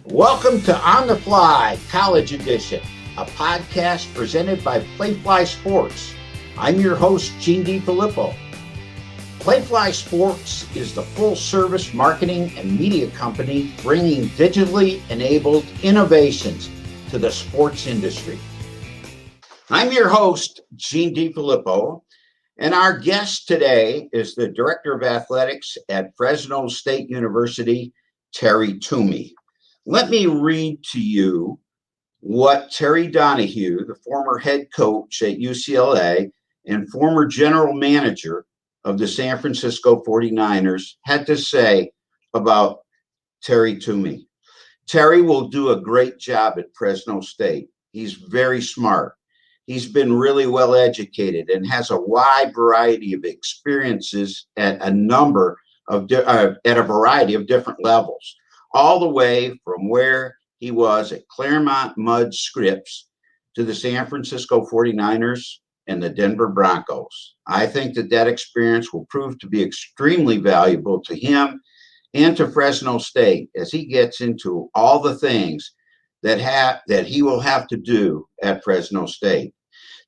Welcome to On the Fly College Edition, a podcast presented by Playfly Sports. I'm your host, Gene DeFilippo. Playfly Sports is the full-service marketing and media company bringing digitally enabled innovations to the sports industry. I'm your host, Gene DeFilippo, and our guest today is the Director of Athletics at Fresno State University, Terry Tumey. Let me read to you what Terry Donahue, the former head coach at UCLA and former general manager of the San Francisco 49ers, had to say about Terry Tumey. Terry will do a great job at Fresno State. He's very smart. He's been really well educated and has a wide variety of experiences at a variety of different levels, all the way from where he was at Claremont Mud Scripps to the San Francisco 49ers and the Denver Broncos. I think that experience will prove to be extremely valuable to him and to Fresno State as he gets into all the things that he will have to do at Fresno State.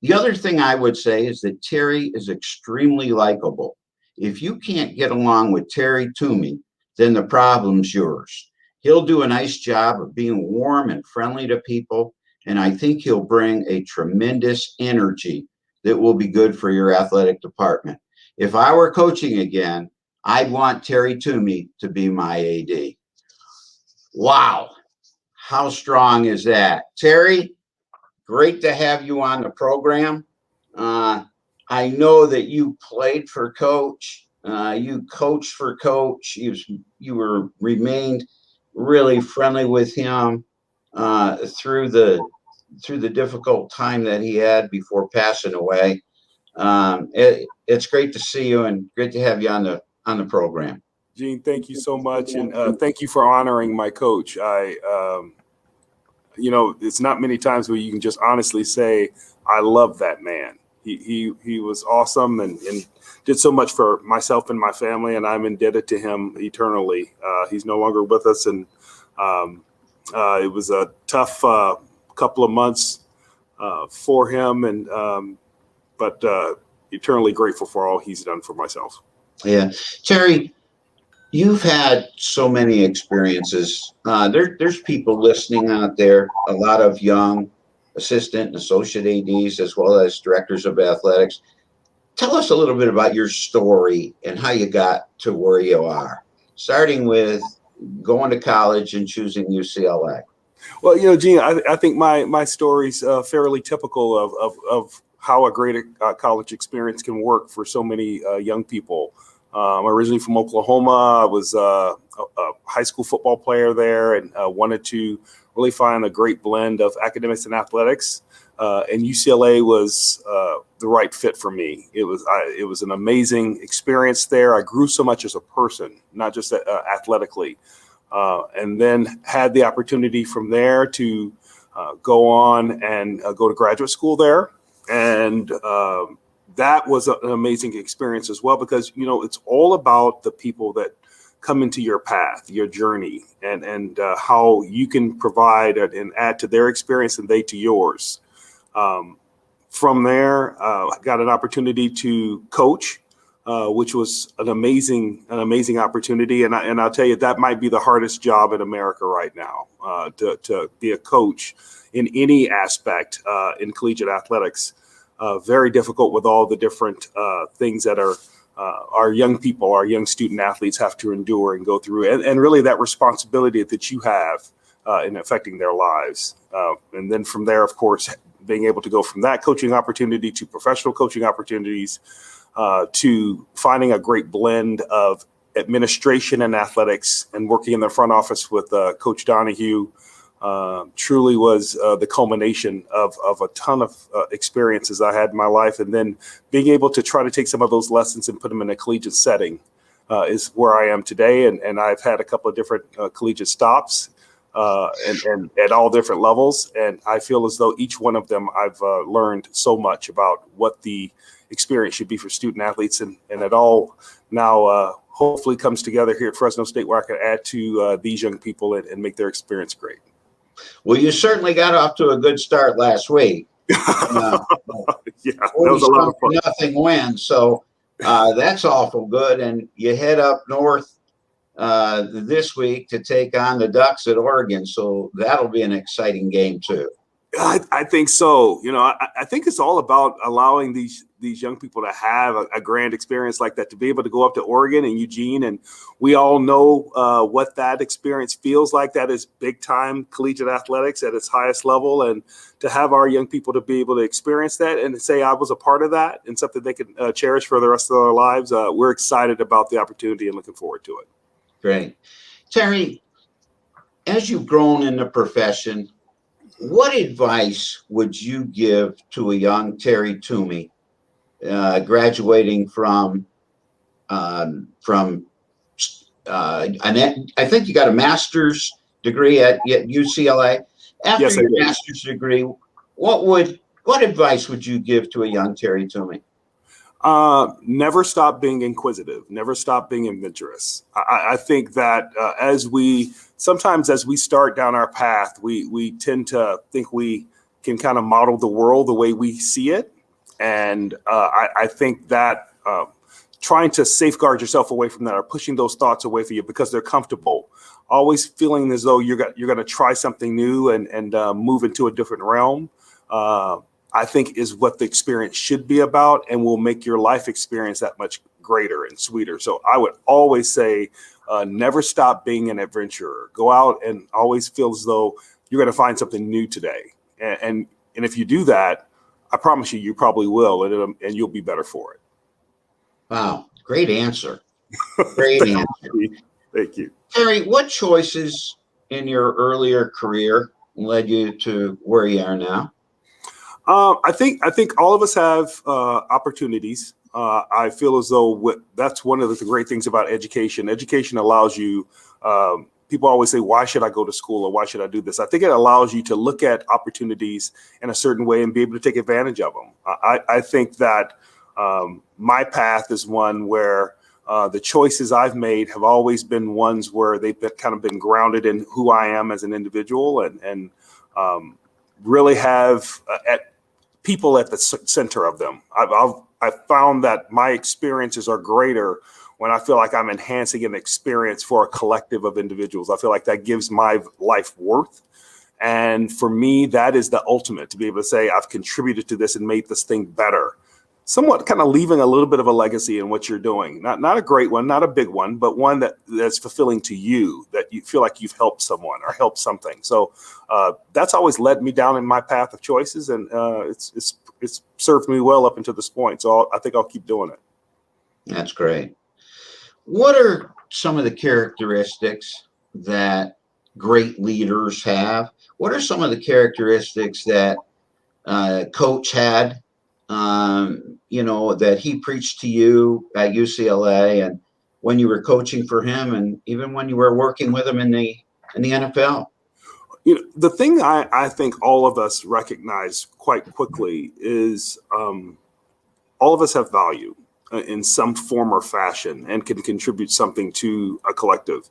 The other thing I would say is that Terry is extremely likable. If you can't get along with Terry Tumey, then the problem's yours. He'll do a nice job of being warm and friendly to people, and I think he'll bring a tremendous energy that will be good for your athletic department. If I were coaching again, I'd want Terry Tumey to be my AD. Wow, how strong is that? Terry, great to have you on the program. I know that you played for Coach, you coached for Coach, you remained really friendly with him through the difficult time that he had before passing away. It's great to see you and great to have you on the program. Gene, thank you so much, and thank you for honoring my coach. It's not many times where you can just honestly say, I love that man. He was awesome and did so much for myself and my family, and I'm indebted to him eternally. He's no longer with us, and it was a tough couple of months for him, but eternally grateful for all he's done for myself. Yeah, Terry, you've had so many experiences. There's people listening out there, a lot of young assistant and associate ADs, as well as directors of athletics. Tell us a little bit about your story and how you got to where you are, starting with going to college and choosing UCLA. Well, Gene, I think my story's fairly typical of how a great college experience can work for so many young people. I'm originally from Oklahoma. I was a high school football player there and wanted to really find a great blend of academics and athletics. And UCLA was the right fit for me. It was an amazing experience there. I grew so much as a person, not just athletically. And then had the opportunity from there to go on and go to graduate school there. And that was an amazing experience as well, because, it's all about the people that come into your path, your journey, and how you can provide and add to their experience and they to yours. From there, I got an opportunity to coach, which was an amazing opportunity. And I'll tell you, that might be the hardest job in America right now, to be a coach in any aspect in collegiate athletics. Very difficult with all the different things that our young people, our young student athletes have to endure and go through, and really that responsibility that you have in affecting their lives. And then from there, of course, being able to go from that coaching opportunity to professional coaching opportunities, to finding a great blend of administration and athletics, and working in the front office with Coach Donahue. Truly was the culmination of a ton of experiences I had in my life. And then being able to try to take some of those lessons and put them in a collegiate setting is where I am today. And I've had a couple of different collegiate stops and at all different levels. And I feel as though each one of them I've learned so much about what the experience should be for student athletes. And it all now hopefully comes together here at Fresno State, where I can add to these young people and make their experience great. Well, you certainly got off to a good start last week. Yeah, that was a lot of fun. Nothing win, so that's awful good. And you head up north this week to take on the Ducks at Oregon, so that'll be an exciting game too. I think so. I think it's all about allowing these young people to have a grand experience like that, to be able to go up to Oregon and Eugene. And we all know what that experience feels like. That is big time collegiate athletics at its highest level. And to have our young people to be able to experience that and say I was a part of that and something they can cherish for the rest of their lives, we're excited about the opportunity and looking forward to it. Great. Terry, as you've grown in the profession, what advice would you give to a young Terry Tumey graduating from I think you got a master's degree at UCLA. After Yes, your master's degree, what advice would you give to a young Terry Tumey? Never stop being inquisitive. Never stop being adventurous. I think that as we start down our path, we tend to think we can kind of model the world the way we see it. And I think that trying to safeguard yourself away from that, or pushing those thoughts away from you because they're comfortable, always feeling as though you're going to try something new and move into a different realm, I think is what the experience should be about, and will make your life experience that much greater and sweeter. So I would always say, never stop being an adventurer. Go out and always feel as though you're going to find something new today. And if you do that, I promise you probably will, and you'll be better for it. Wow. Great answer. Great answer. Thank you. Terry, what choices in your earlier career led you to where you are now? I think all of us have opportunities. I feel as though that's one of the great things about education. Education allows you, people always say, why should I go to school, or why should I do this? I think it allows you to look at opportunities in a certain way and be able to take advantage of them. I think that my path is one where the choices I've made have always been ones where they've been grounded in who I am as an individual, and really have people at the center of them. I've found that my experiences are greater when I feel like I'm enhancing an experience for a collective of individuals. I feel like that gives my life worth. And for me, that is the ultimate, to be able to say I've contributed to this and made this thing better. Somewhat kind of leaving a little bit of a legacy in what you're doing. Not a great one, not a big one, but one that's fulfilling to you, that you feel like you've helped someone or helped something. So that's always led me down in my path of choices, and it's served me well up until this point. So I think I'll keep doing it. That's great. What are some of the characteristics that great leaders have? What are some of the characteristics that Coach had? That he preached to you at UCLA, and when you were coaching for him, and even when you were working with him in the NFL? The thing I think all of us recognize quite quickly is all of us have value in some form or fashion and can contribute something to a collective.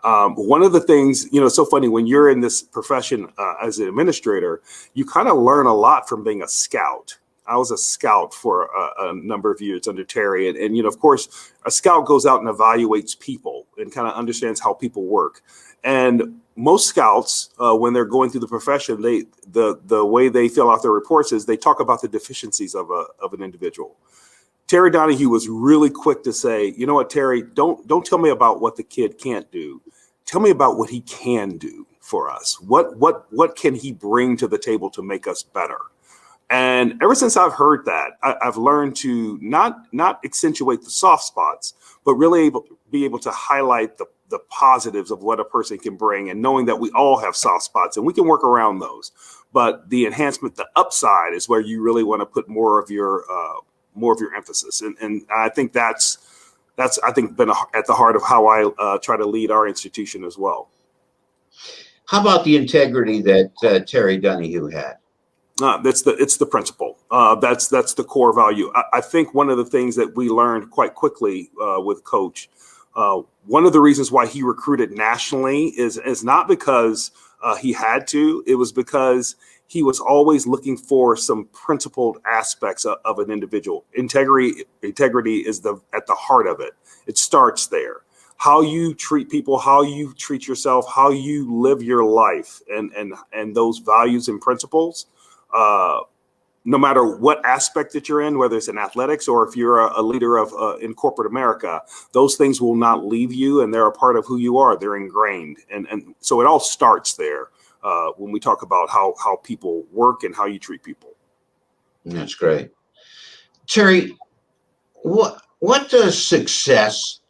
One of the things, it's so funny when you're in this profession as an administrator, you kind of learn a lot from being a scout. I was a scout for a number of years under Terry. And of course, a scout goes out and evaluates people and kind of understands how people work. And most scouts, when they're going through the profession, the way they fill out their reports is they talk about the deficiencies of an individual. Terry Donahue was really quick to say, you know what, Terry, don't tell me about what the kid can't do. Tell me about what he can do for us. What can he bring to the table to make us better? And ever since I've heard that, I've learned to not accentuate the soft spots, but really be able to highlight the positives of what a person can bring, and knowing that we all have soft spots and we can work around those. But the enhancement, the upside, is where you really want to put more of your emphasis. And I think that's been at the heart of how I try to lead our institution as well. How about the integrity that Terry Donahue had? It's the principle. That's the core value. I think one of the things that we learned quite quickly with Coach One of the reasons why he recruited nationally is not because he had to. It was because he was always looking for some principled aspects of an individual. Integrity is at the heart of it. It starts there. How you treat people, how you treat yourself, how you live your life, and those values and principles. No matter what aspect that you're in, whether it's in athletics or if you're a leader in corporate America, those things will not leave you, and they're a part of who you are. They're ingrained, and so it all starts there when we talk about how people work and how you treat people. That's great, Terry. What does success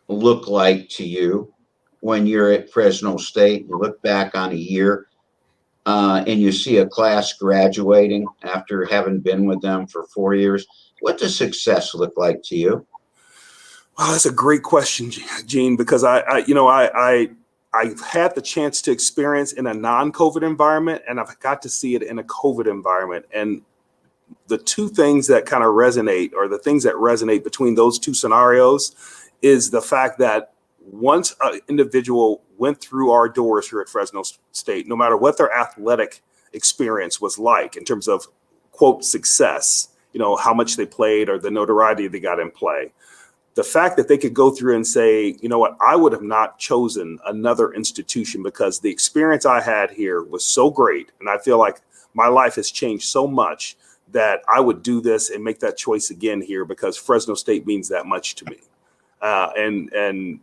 look like to you when you're at Fresno State? You look back on a year. And you see a class graduating after having been with them for 4 years. What does success look like to you? Well, that's a great question, Gene, because I've had the chance to experience in a non-COVID environment, and I've got to see it in a COVID environment. And the two things that kind of resonate, or the things that resonate between those two scenarios, is the fact that once an individual went through our doors here at Fresno State, no matter what their athletic experience was like in terms of, quote, success, how much they played or the notoriety they got in play, the fact that they could go through and say, you know what, I would have not chosen another institution because the experience I had here was so great. And I feel like my life has changed so much that I would do this and make that choice again here because Fresno State means that much to me. And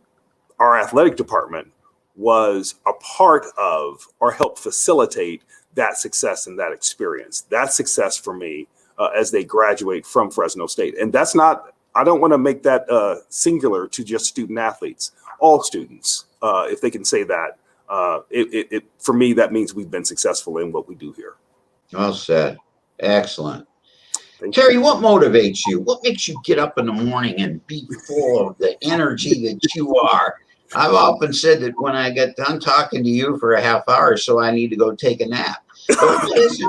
our athletic department was a part of or helped facilitate that success and that experience. That success for me as they graduate from Fresno State. And that's not, I don't want to make that singular to just student athletes, all students, if they can say that. For me, that means we've been successful in what we do here. Well said. Excellent. Terry, what motivates you? What makes you get up in the morning and be full of the energy that you are? I've often said that when I get done talking to you for a half hour, so I need to go take a nap. But what is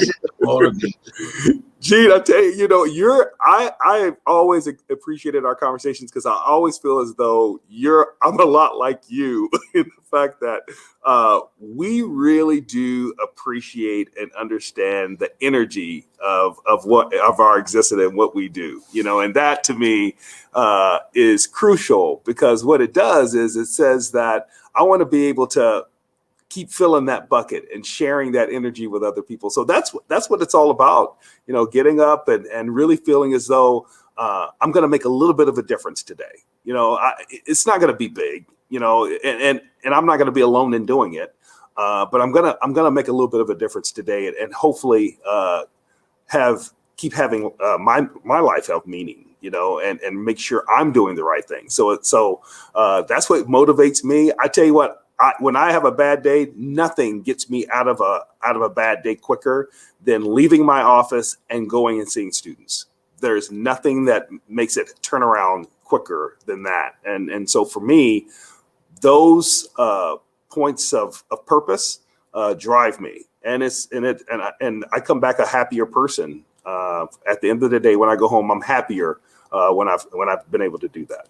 it that motivates you? Gene, I tell you, I've always appreciated our conversations because I always feel as though I'm a lot like you in the fact that we really do appreciate and understand the energy of our existence and what we do, and that to me is crucial because what it does is it says that I want to be able to keep filling that bucket and sharing that energy with other people. So that's what it's all about, getting up and really feeling as though I'm going to make a little bit of a difference today. It's not going to be big, and I'm not going to be alone in doing it. But I'm going to make a little bit of a difference today and hopefully keep having my life have meaning, and make sure I'm doing the right thing. So that's what motivates me. I tell you what, when I have a bad day, nothing gets me out of a bad day quicker than leaving my office and going and seeing students. There's nothing that makes it turn around quicker than that. And so for me, those points of purpose drive me. And I come back a happier person. At the end of the day, when I go home, I'm happier when I've been able to do that.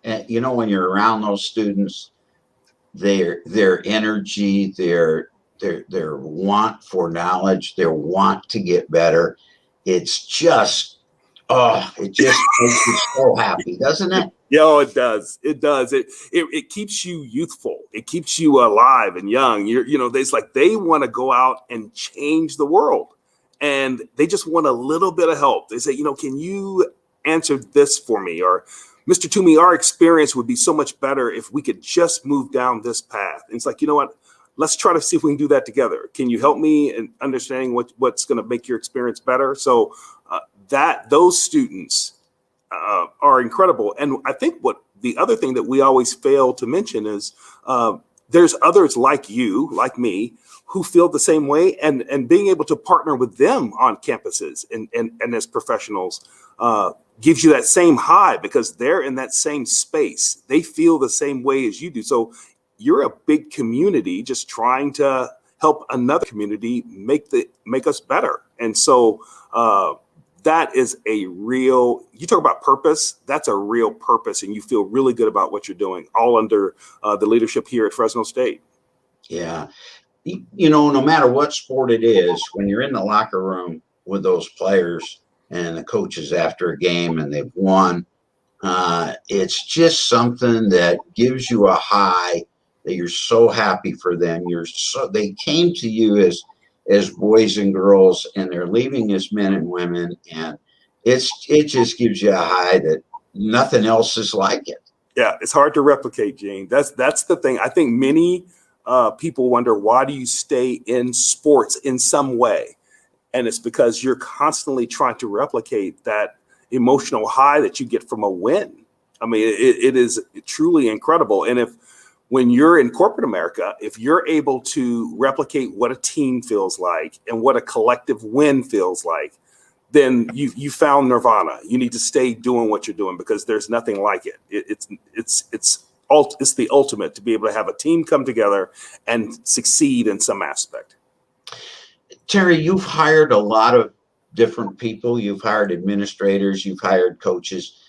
And when you're around those students, their energy, their want for knowledge, their want to get better, it's just it just makes you so happy, doesn't it? Yeah, it does. It does. It keeps you youthful. It keeps you alive and young. It's like they want to go out and change the world, and they just want a little bit of help. They say, can you answer this for me? Or Mr. Tumey, our experience would be so much better if we could just move down this path. And it's like, what? Let's try to see if we can do that together. Can you help me in understanding what's going to make your experience better? So those students are incredible. And I think what the other thing that we always fail to mention is there's others like you, like me, who feel the same way, and being able to partner with them on campuses and as professionals gives you that same high because they're in that same space. They feel the same way as you do. So you're a big community just trying to help another community make us better. And so that is a real, you talk about purpose, that's a real purpose, and you feel really good about what you're doing, all under the leadership here at Fresno State. Yeah. No matter what sport it is, when you're in the locker room with those players and the coaches after a game and they've won, it's just something that gives you a high that you're so happy for them. They came to you as boys and girls, and they're leaving as men and women, and it just gives you a high that nothing else is like it. Yeah, it's hard to replicate, Gene. That's the thing. I think many people wonder, why do you stay in sports in some way? And it's because you're constantly trying to replicate that emotional high that you get from a win. I mean, it is truly incredible. And when you're in corporate America, if you're able to replicate what a team feels like and what a collective win feels like, then you found nirvana. You need to stay doing what you're doing, because there's nothing like it. It's the ultimate to be able to have a team come together and succeed in some aspect. Terry, you've hired a lot of different people. You've hired administrators, you've hired coaches.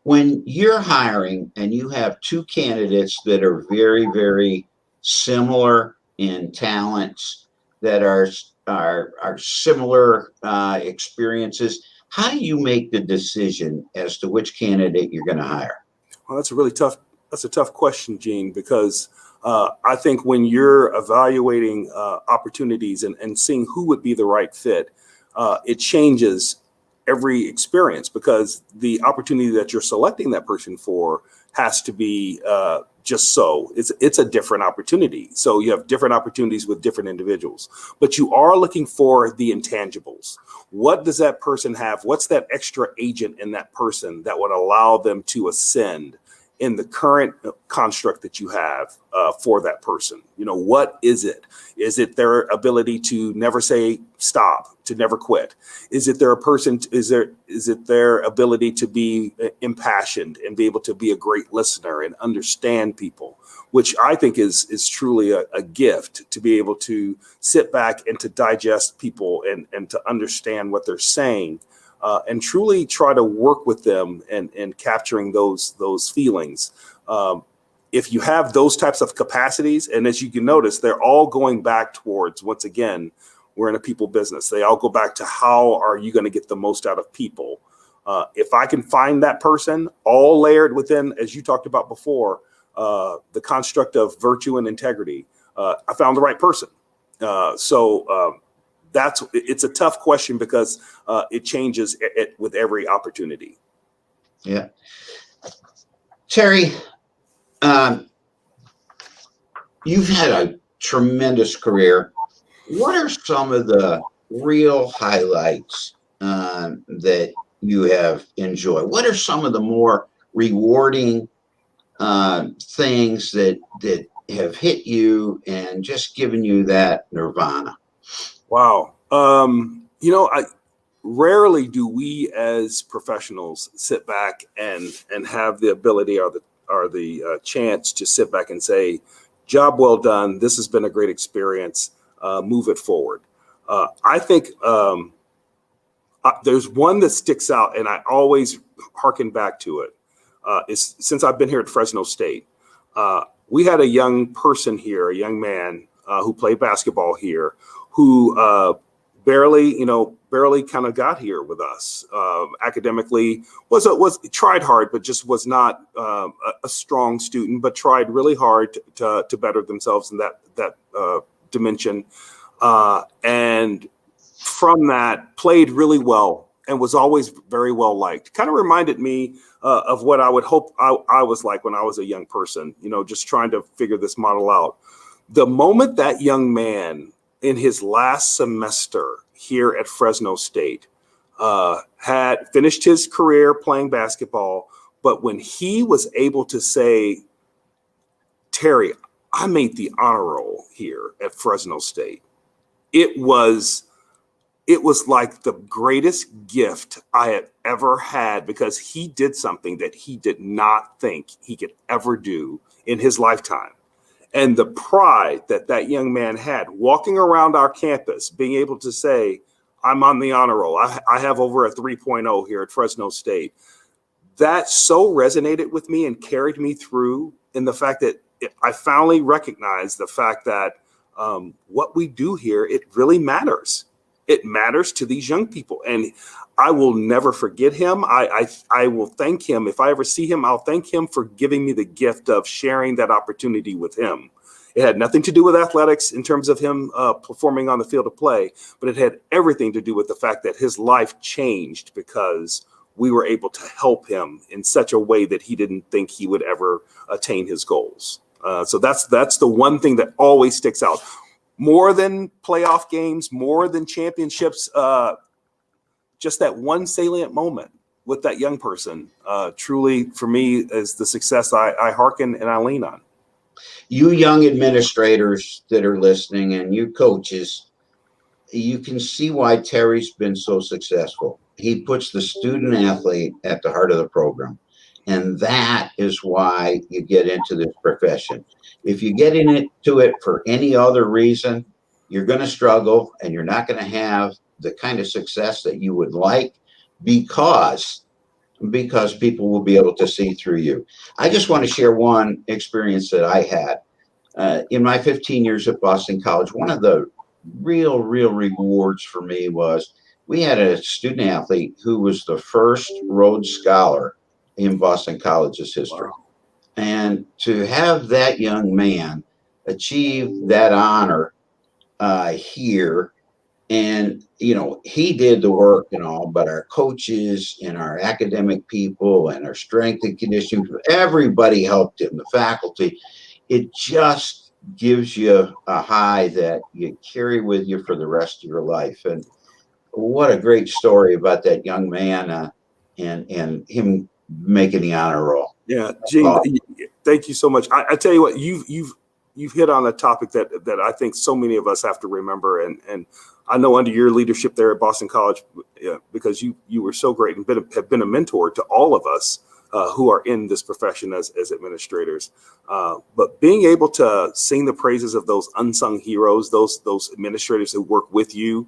When you're hiring and you have two candidates that are very, very similar in talents, that are similar experiences, how do you make the decision as to which candidate you're going to hire? Well, that's a tough question, Gene, because I think when you're evaluating opportunities and seeing who would be the right fit, it changes every experience, because the opportunity that you're selecting that person for has to be just so. It's a different opportunity. So you have different opportunities with different individuals, but you are looking for the intangibles. What does that person have? What's that extra agent in that person that would allow them to ascend in the current construct that you have for that person? What is it? Is it their ability to never say stop, to never quit? Is it is it their ability to be impassioned and be able to be a great listener and understand people, which I think is truly a gift, to be able to sit back and to digest people and to understand what they're saying. And truly try to work with them and capturing those feelings. If you have those types of capacities, and as you can notice, they're all going back towards, once again, we're in a people business. They all go back to, how are you going to get the most out of people? If I can find that person, all layered within, as you talked about before, the construct of virtue and integrity, I found the right person. It's a tough question, because it changes with every opportunity. Yeah. Terry, you've had a tremendous career. What are some of the real highlights that you have enjoyed? What are some of the more rewarding things that have hit you and just given you that nirvana? Wow. Rarely do we as professionals sit back and have the ability or the chance to sit back and say, job well done. This has been a great experience. Move it forward. I think there's one that sticks out, and I always hearken back to it. Is since I've been here at Fresno State, we had a young person here, a young man who played basketball here, who barely kind of got here with us. Academically was tried hard, but just was not a strong student, but tried really hard to better themselves in that dimension. And from that, played really well and was always very well liked. Kind of reminded me of what I would hope I was like when I was a young person, just trying to figure this model out. The moment that young man in his last semester here at Fresno State had finished his career playing basketball, but when he was able to say, Terry, I made the honor roll here at Fresno State, it was like the greatest gift I had ever had, because he did something that he did not think he could ever do in his lifetime. And the pride that young man had walking around our campus, being able to say, I'm on the honor roll. I have over a 3.0 here at Fresno State. That so resonated with me and carried me through in the fact that I finally recognized the fact that what we do here, it really matters. It matters to these young people. And I will never forget him. I will thank him. If I ever see him, I'll thank him for giving me the gift of sharing that opportunity with him. It had nothing to do with athletics in terms of him performing on the field of play, but it had everything to do with the fact that his life changed because we were able to help him in such a way that he didn't think he would ever attain his goals. So that's the one thing that always sticks out. More than playoff games, more than championships, just that one salient moment with that young person truly, for me, is the success I hearken and I lean on. You young administrators that are listening and you coaches, you can see why Terry's been so successful. He puts the student athlete at the heart of the program. And that is why you get into this profession. If you get into it for any other reason, you're going to struggle and you're not going to have the kind of success that you would like because people will be able to see through you. I just want to share one experience that I had in my 15 years at Boston College. One of the real rewards for me was we had a student athlete who was the first Rhodes Scholar in Boston College's history. Wow. And to have that young man achieve that honor here, and he did the work and all, but our coaches and our academic people and our strength and conditioning, everybody helped him, the faculty. It just gives you a high that you carry with you for the rest of your life. And what a great story about that young man and him making the honor roll. Yeah, Gene, thank you so much. I tell you what, you've hit on a topic that I think so many of us have to remember, and I know under your leadership there at Boston College, because you were so great and have been a mentor to all of us who are in this profession as administrators. But being able to sing the praises of those unsung heroes, those administrators who work with you,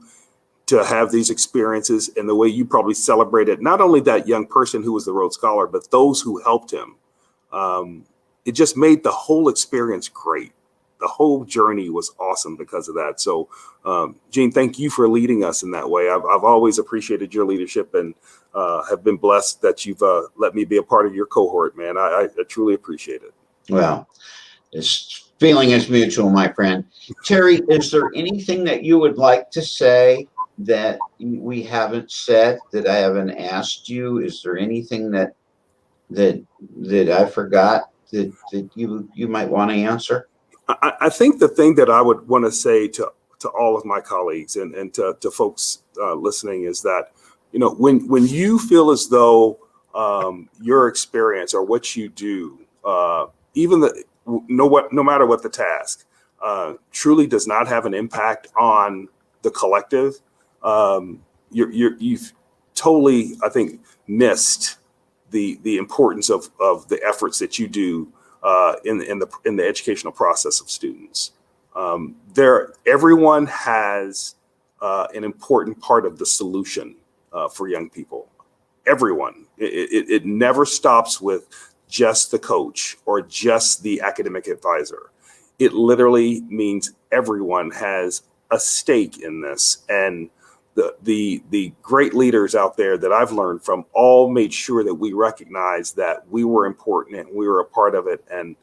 to have these experiences and the way you probably celebrated not only that young person who was the Rhodes Scholar, but those who helped him. It just made the whole experience great. The whole journey was awesome because of that. So, Gene, thank you for leading us in that way. I've always appreciated your leadership and have been blessed that you've let me be a part of your cohort, man. I truly appreciate it. Well, this feeling is mutual, my friend. Terry, is there anything that you would like to say that we haven't said, that I haven't asked you? Is there anything that I forgot that you might want to answer? I think the thing that I would want to say to all of my colleagues and to folks listening is that, when you feel as though your experience or what you do, no matter what the task, truly does not have an impact on the collective, you've totally, I think, missed the importance of the efforts that you do in the educational process of students. Everyone has an important part of the solution for young people. Everyone. It never stops with just the coach or just the academic advisor. It literally means everyone has a stake in this, and the great leaders out there that I've learned from all made sure that we recognized that we were important and we were a part of it. And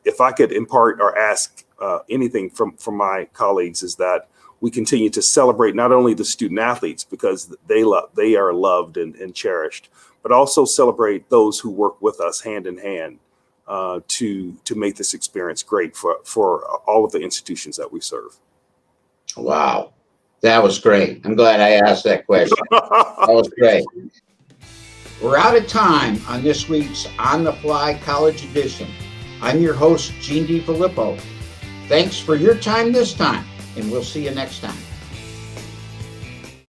if I could impart or ask anything from my colleagues, is that we continue to celebrate not only the student athletes because they are loved and cherished, but also celebrate those who work with us hand in hand to make this experience great for all of the institutions that we serve. Wow. That was great. I'm glad I asked that question. That was great. We're out of time on this week's On the Fly College Edition. I'm your host, Gene DeFilippo. Thanks for your time this time, and we'll see you next time.